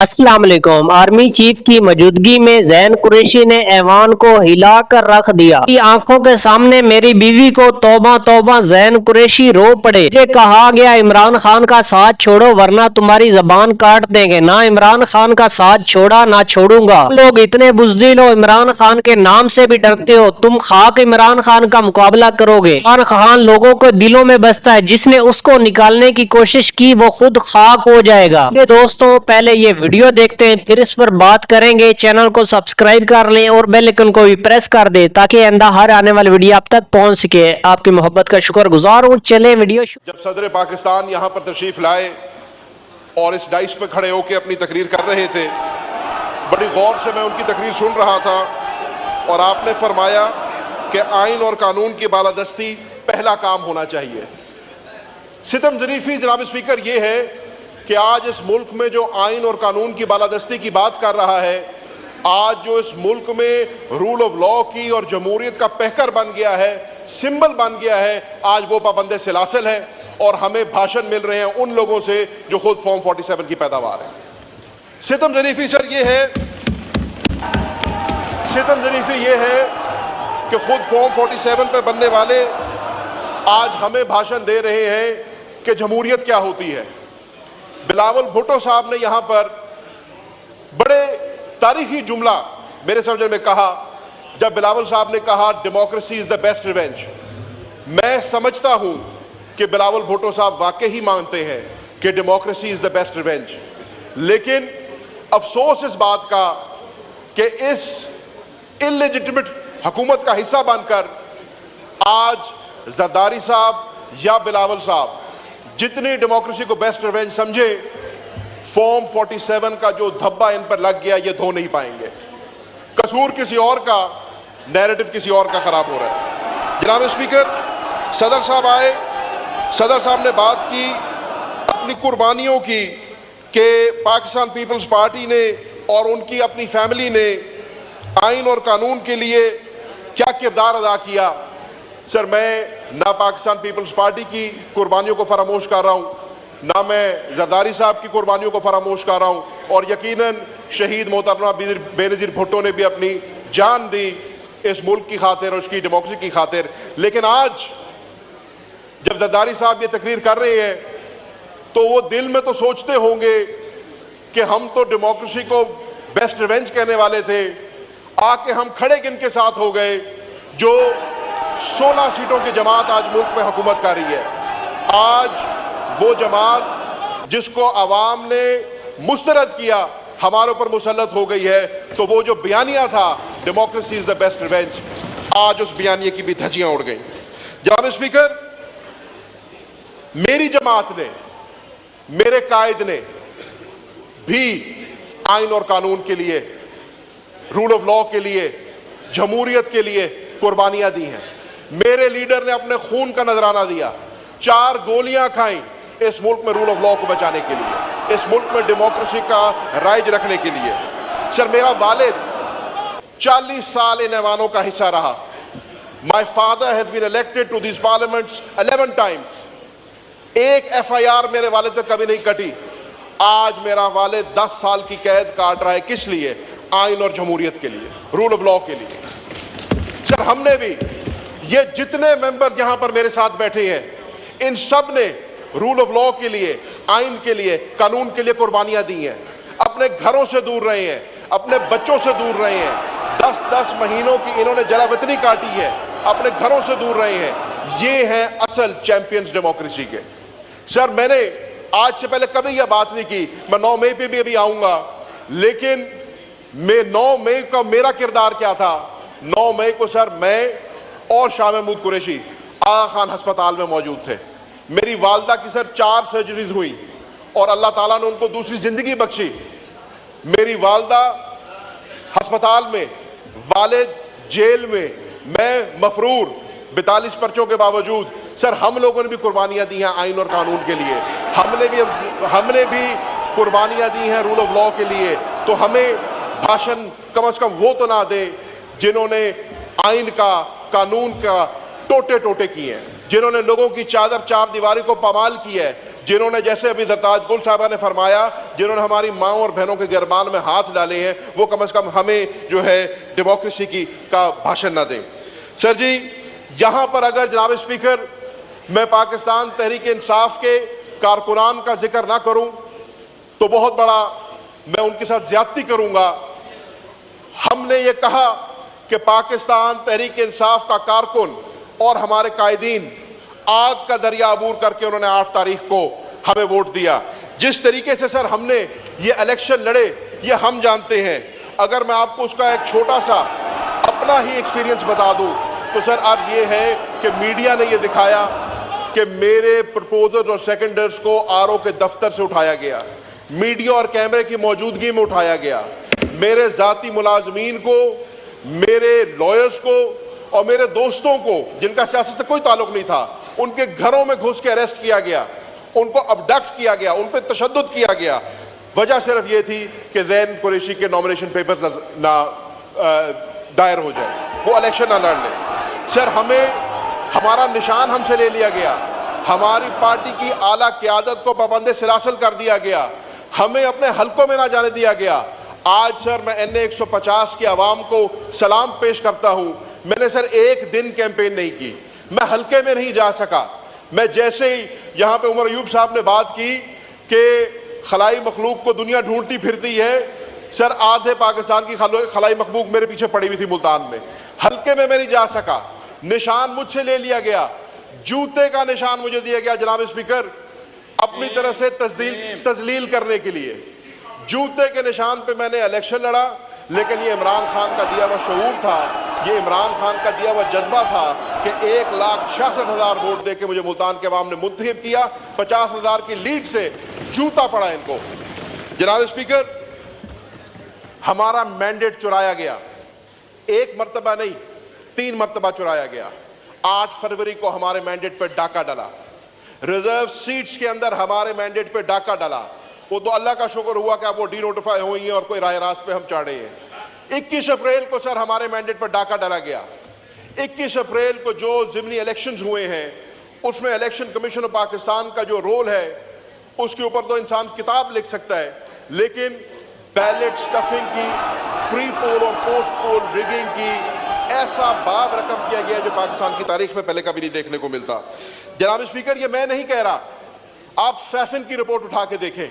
अस्सलाम वालेकुम। Army chief की मौजूदगी में जैन कुरैशी ने ऐवान को हिला कर रख दिया। की आंखों के सामने मेरी बीवी को तौबा तौबा जैन कुरैशी रो पड़े। मुझे कहा गया इमरान खान का साथ छोड़ो वरना तुम्हारी जबान काट देंगे। ना इमरान खान का साथ छोड़ा ना छोड़ूंगा। तुम लोग इतने बुज़दिल हो, इमरान खान के नाम से भी डरते हो। तुम खाक इमरान खान का मुकाबला करोगे। इमरान खान लोगों को दिलों में बसता है, जिसने उसको निकालने की कोशिश की वो खुद खाक हो जाएगा। दोस्तों पहले ये वीडियो देखते हैं फिर इस पर बात करेंगे। चैनल को सब्सक्राइब कर लें और बेल आइकन को भी प्रेस कर दें ताकि आइंदा हर आने वाली वीडियो आप तक पहुंच सके। आपकी मोहब्बत का शुक्रगुजार हूं। चले वीडियो। जब सदर पाकिस्तान यहाँ पर तशरीफ लाए और इस डाइस पे खड़े होकर अपनी तकरीर कर रहे थे, बड़ी गौर से मैं उनकी तकरीर सुन रहा था और आपने फरमाया कि आइन और कानून की बालादस्ती पहला काम होना चाहिए। सितम ज़रीफ़ी जनाब स्पीकर ये है कि आज इस मुल्क में जो आइन और कानून की बालादस्ती की बात कर रहा है, आज जो इस मुल्क में रूल ऑफ लॉ की और जमहूरियत का पहकर बन गया है, सिंबल बन गया है, आज वो पाबंद सिलासिल है और हमें भाषण मिल रहे हैं उन लोगों से जो खुद फॉर्म 47 की पैदावार है। सितम ज़रीफ़ी सर ये है, सितम ज़रीफ़ी ये है कि खुद फॉर्म 47 पे बनने वाले आज हमें भाषण दे रहे हैं कि जमहूरियत क्या होती है। बिलावल भुट्टो साहब ने यहाँ पर बड़े तारीखी जुमला मेरे समझ में कहा जब बिलावल साहब ने कहा democracy is the best revenge. मैं समझता हूँ कि बिलावल भुट्टो साहब वाकई ही मानते हैं कि democracy is the best revenge, लेकिन अफसोस इस बात का कि इस इलेजिटिमेट हुकूमत का हिस्सा बनकर आज जरदारी साहब या बिलावल साहब जितनी डेमोक्रेसी को बेस्ट रिवेंज समझे, फॉर्म 47 का जो धब्बा इन पर लग गया ये धो नहीं पाएंगे। कसूर किसी और का, नैरेटिव किसी और का खराब हो रहा है। जनाब स्पीकर, सदर साहब आए, सदर साहब ने बात की अपनी कुर्बानियों की कि पाकिस्तान पीपल्स पार्टी ने और उनकी अपनी फैमिली ने आइन और कानून के लिए क्या किरदार अदा किया। सर मैं ना पाकिस्तान पीपल्स पार्टी की कुर्बानियों को फरामोश कर रहा हूँ, ना मैं जरदारी साहब की कुर्बानियों को फरामोश कर रहा हूँ, और यकीनन शहीद मोहतरमा बेनज़ीर भुट्टो ने भी अपनी जान दी इस मुल्क की खातिर और उसकी डेमोक्रेसी की खातिर। लेकिन आज जब जरदारी साहब ये तकरीर कर रहे हैं तो वो दिल में तो सोचते होंगे कि हम तो डेमोक्रेसी को बेस्ट रिवेंज कहने वाले थे, आके हम खड़े किनके साथ हो गए जो 16 सीटों की जमात आज मुल्क में हुकूमत कर रही है। आज वो जमात जिसको आवाम ने मुस्तरद किया हमारे ऊपर मुसल्लत हो गई है, तो वो जो बयानिया था democracy is the best revenge, आज उस बयानिए की भी धज्जियां उड़ गई। जनाब स्पीकर, मेरी जमात ने, मेरे कायद ने भी आइन और कानून के लिए, रूल ऑफ लॉ के लिए, जमहूरियत के लिए कुर्बानियां दी हैं। मेरे लीडर ने अपने खून का नजराना दिया, 4 गोलियां खाई इस मुल्क में रूल ऑफ लॉ को बचाने के लिए, इस मुल्क में डेमोक्रेसी का राइज रखने के लिए। सर मेरा वालिद 40 साल इन ऐवानों का हिस्सा रहा। My father has been elected to this parliaments 11 times. एक FIR मेरे वालिद पे कभी नहीं कटी। आज मेरा वालिद 10 साल की कैद काट रहा है, किस लिए? आइन और जमहूरियत के लिए, रूल ऑफ लॉ के लिए। सर हमने भी, ये जितने मेंबर यहां पर मेरे साथ बैठे हैं, इन सब ने रूल ऑफ लॉ के लिए, आइन के लिए, कानून के लिए कुर्बानियां दी हैं। अपने घरों से दूर रहे हैं, अपने बच्चों से दूर रहे हैं, 10-10 महीनों की इन्होंने जलावतनी काटी है, अपने घरों से दूर रहे हैं। ये हैं असल चैंपियंस डेमोक्रेसी के। सर मैंने आज से पहले कभी यह बात नहीं की, मैं 9 मई पे भी अभी आऊंगा, लेकिन मैं 9 मई का मेरा किरदार क्या था? 9 मई को सर मैं और शाह महमूद कुरैशी आगा खान अस्पताल में मौजूद थे। मेरी वालदा की सर 4 सर्जरीज हुई और अल्लाह ताला ने उनको दूसरी जिंदगी बख्शी। मेरी वालदा अस्पताल में, वालिद जेल में, मैं मफरूर 42 पर्चों के बावजूद। सर हम लोगों ने भी कुर्बानियां दी हैं आइन और कानून के लिए, हमने भी कुर्बानियां दी हैं रूल ऑफ लॉ के लिए। तो हमें भाषण कम से कम वो तो ना दे जिन्होंने आइन का, कानून का टोटे टोटे किए हैं, जिन्होंने लोगों की चादर चार दीवारी को पामाल की है, जिन्होंने, जैसे अभी सरताज गुल साहबा ने फरमाया, जिन्होंने हमारी माँओं और बहनों के गिरबान में हाथ डाले हैं, वो कम से कम हमें जो है डेमोक्रेसी का भाषण ना दें। सर जी, यहाँ पर अगर जनाब स्पीकर मैं पाकिस्तान तहरीक इंसाफ के कारकुनान का जिक्र ना करूं तो बहुत बड़ा मैं उनके साथ ज्यादती करूंगा। हमने ये कहा कि पाकिस्तान तहरीक इंसाफ का कारकुन और हमारे कायदीन आग का दरिया अबूर करके उन्होंने 8 तारीख को हमें वोट दिया। जिस तरीके से सर हमने ये इलेक्शन लड़े ये हम जानते हैं। अगर मैं आपको उसका एक छोटा सा अपना ही एक्सपीरियंस बता दूं तो सर आज ये है कि मीडिया ने ये दिखाया कि मेरे प्रपोजर्स और सेकेंडर्स को आरओ के दफ्तर से उठाया गया, मीडिया और कैमरे की मौजूदगी में उठाया गया, मेरे ज़ाती मुलाजमीन को, मेरे लॉयर्स को और मेरे दोस्तों को जिनका सियासत से कोई ताल्लुक नहीं था, उनके घरों में घुस के अरेस्ट किया गया, उनको अबडक्ट किया गया, उन पर तशद्दुद किया गया। वजह सिर्फ ये थी कि ज़ैन कुरैशी के नॉमिनेशन पेपर ना दायर हो जाए, वो इलेक्शन ना लड़ ले। सर हमारा निशान हमसे ले लिया गया, हमारी पार्टी की आला क़यादत को पाबंद सिलासिल कर दिया गया, हमें अपने हलकों में ना जाने दिया गया। आज सर मैं NA 150 की आवाम को सलाम पेश करता हूँ। मैंने सर एक दिन कैंपेन नहीं की, मैं हलके में नहीं जा सका। मैं जैसे ही यहाँ पे उमर अयूब साहब ने बात की कि खलाई मखलूक को दुनिया ढूंढती फिरती है, सर आधे पाकिस्तान की खलाई मखलूक मेरे पीछे पड़ी हुई थी मुल्तान में, हलके में मैं नहीं जा सका, निशान मुझसे ले लिया गया, जूते का निशान मुझे दिया गया जनाब स्पीकर, अपनी तरफ से तजलील करने के लिए। जूते के निशान पे मैंने इलेक्शन लड़ा, लेकिन ये इमरान खान का दिया हुआ शऊर था, ये इमरान खान का दिया हुआ जज्बा था कि 1,66,000 वोट दे के मुझे मुल्तान के अवाम ने मुंतखब किया। 50,000 की लीड से जूता पड़ा इनको। जनाब स्पीकर, हमारा मैंडेट चुराया गया, एक मरतबा नहीं 3 मरतबा चुराया गया। 8 फरवरी को हमारे मैंडेट पर डाका डाला, रिजर्व सीट्स के अंदर हमारे मैंडेट पर डाका डाला। वो तो अल्लाह का शुक्र हुआ कि अब वो डी नोटिफाई हुई हैं और कोई राय रास्त पे हम चढ़े हैं। 21 अप्रैल को सर हमारे मैंडेट पर डाका डाला गया। 21 अप्रैल को जो ज़िमनी इलेक्शंस हुए हैं उसमें इलेक्शन कमीशन ऑफ पाकिस्तान का जो रोल है उसके ऊपर तो इंसान किताब लिख सकता है, लेकिन बैलेट स्टफिंग की, प्री पोल और पोस्ट पोल रिगिंग की ऐसा बाब रकम किया गया जो पाकिस्तान की तारीख में पहले कभी नहीं देखने को मिलता। जनाब स्पीकर, ये मैं नहीं कह रहा, आप फैफिन की रिपोर्ट उठा के देखें।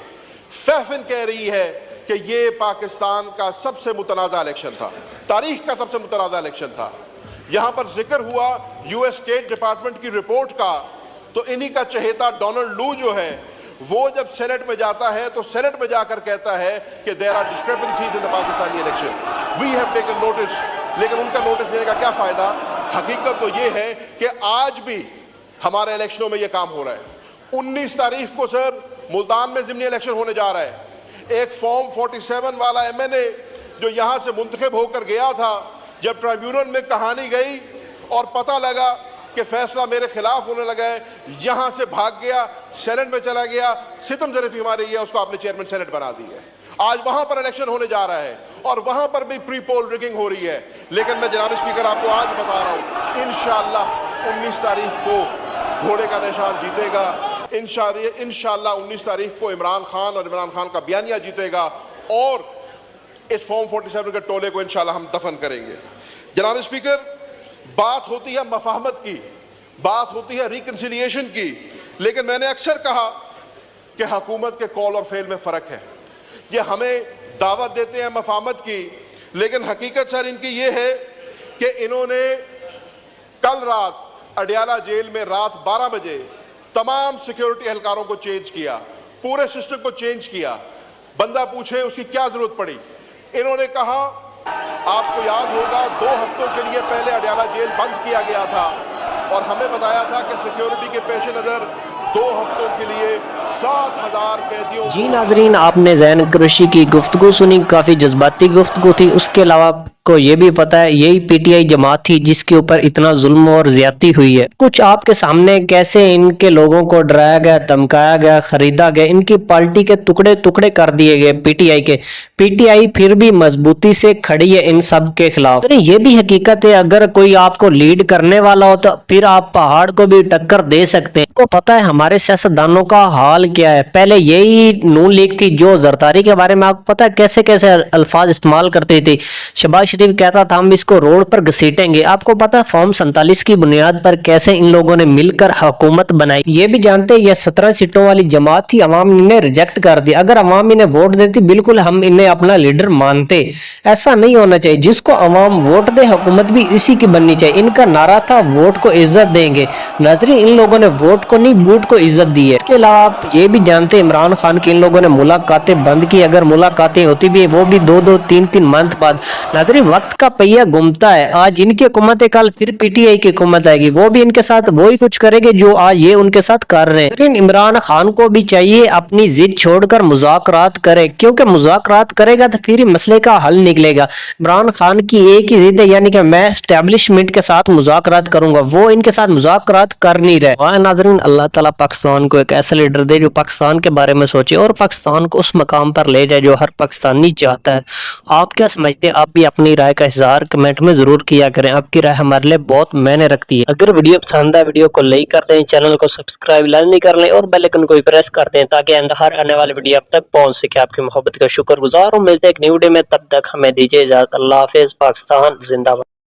फैफिन कह रही है कि ये पाकिस्तान का सबसे मुतनाज़ा इलेक्शन था, तारीख का सबसे मुतनाज़ा इलेक्शन था। यहाँ पर जिक्र हुआ यूएस स्टेट डिपार्टमेंट की रिपोर्ट का, तो इन्हीं का चहेता डोनाल्ड लू जो है वो जब सेनेट में जाता है तो सेनेट में जाकर कहता है कि there are discrepancies in the Pakistani election, we have taken notice. लेकिन उनका नोटिस लेने का क्या फ़ायदा? हकीकत तो ये है कि आज भी हमारे इलेक्शनों में ये काम हो रहा है। 19 तारीख को सर मुल्तान में ज़िमनी इलेक्शन होने जा रहा है। एक फॉर्म 47 वाला MNA जो यहाँ से मुंतखब होकर गया था, जब ट्राइब्यूनल में कहानी गई और पता लगा कि फैसला मेरे खिलाफ होने लगा है, यहाँ से भाग गया, सेनेट में चला गया, सितम ज़रीफ़ी हमारी है, उसको आपने चेयरमैन सेनेट बना दी है। आज वहाँ पर इलेक्शन होने जा रहा है और वहाँ पर भी प्री पोल रिगिंग हो रही है। लेकिन मैं जनाब स्पीकर आपको आज बता रहा हूँ, इंशाअल्लाह 19 तारीख को घोड़े का निशान जीतेगा। इंशाअल्लाह 19 तारीख को इमरान खान और इमरान खान का बयानिया जीतेगा और इस फॉर्म 47 के टोले को इंशाअल्लाह हम दफन करेंगे। जनाब स्पीकर, बात होती है मफाहमत की, बात होती है रिकन्सिलिएशन की, लेकिन मैंने अक्सर कहा कि हुकूमत के कॉल और फेल में फ़र्क है। ये हमें दावत देते हैं मफाहमत की, लेकिन हकीकत सर इनकी ये है कि इन्होंने कल रात अडियाला जेल में रात 12 बजे तमाम सिक्योरिटी एहलकारों को चेंज किया, पूरे सिस्टम को चेंज किया। बंदा पूछे उसकी क्या ज़रूरत पड़ी? इन्होंने कहा, आपको याद होगा 2 हफ्तों के लिए पहले अडियाला जेल बंद किया गया था और हमें बताया था कि सिक्योरिटी के पेश नज़र 2 हफ्तों के लिए 7,000 कैदियों। जी नाजरीन, आपने ज़ैन कुरैशी की गुफ्तगू सुनी, काफ़ी जज्बाती गुफ्तगू थी। उसके अलावा को ये भी पता है यही PTI जमात थी जिसके ऊपर इतना जुल्म और ज्यादती हुई है। कुछ आपके सामने कैसे इनके लोगों को डराया गया, धमकाया गया, खरीदा गया, इनकी पार्टी के टुकड़े टुकड़े कर दिए गए PTI के। PTI फिर भी मजबूती से खड़ी है इन सब के खिलाफ। तो ये भी हकीकत है, अगर कोई आपको लीड करने वाला हो तो फिर आप पहाड़ को भी टक्कर दे सकते हैं। को पता है हमारे सियासतदानों का हाल कमाल क्या है, पहले यही नून लीग थी जो जरदारी के बारे में आपको पता है कैसे कैसे अल्फाज इस्तेमाल करती थी। शहबाज शरीफ कहता था हम इसको रोड पर घसीटेंगे। आपको पता है फॉर्म 47 की बुनियाद पर कैसे इन लोगों ने मिलकर हुकूमत बनाई। ये भी जानते हैं ये 17 सीटों वाली जमात थी, अवाम इन्हें रिजेक्ट कर दिया। अगर अवाम इन्हें वोट देती बिल्कुल हम इन्हें अपना लीडर मानते। ऐसा नहीं होना चाहिए, जिसको अवाम वोट दे हुकूमत भी इसी की बननी चाहिए। इनका नारा था वोट को इज्जत देंगे। नाज़रीन, इन लोगों ने वोट को नहीं बूट को इज्जत दी है। इसके अलावा आप ये भी जानते हैं इमरान खान की इन लोगों ने मुलाकातें बंद की। अगर मुलाकातें होती भी है वो भी 2-2 3-3 मंथ बाद। नाज़रीन, वक्त का पहिया घूमता है। आज इनकी हुकूमत है, कल फिर पीटीआई की हुकूमत आएगी, वो भी इनके साथ वही कुछ करेगी जो आज ये उनके साथ कर रहे हैं। लेकिन इमरान खान को भी चाहिए अपनी जिद छोड़कर मुज़ाकरात करे, क्योंकि मुज़ाकरात करेगा तो फिर ही मसले का हल निकलेगा। इमरान खान की एक ही जिद है, यानी कि मैं एस्टेब्लिशमेंट के साथ मुज़ाकरात करूंगा, वो इनके साथ मुज़ाकरात कर नहीं रहे। नाज़रीन, अल्लाह ताला पाकिस्तान को एक ऐसा लीडर दे जो पाकिस्तान के बारे में सोचे और पाकिस्तान को उस मकाम पर ले जाए जो हर पाकिस्तानी चाहता है। आप क्या समझते हैं? आप भी अपनी राय का इज़हार कमेंट में जरूर किया करें। आपकी राय हमारे लिए बहुत मायने रखती है। अगर वीडियो पसंद है वीडियो को लाइक कर दें, चैनल को सब्सक्राइब लाजमी कर लें और बेल आइकन को भी प्रेस कर दें ताकि हर आने वाली वीडियो आप तक पहुंच सके। आपकी मोहब्बत का शुक्रगुजार हूं। मिलते हैं एक न्यू वीडियो में, तब तक हमें दीजिए इजाजत। अल्लाह हाफिज़। पाकिस्तान जिंदाबाद।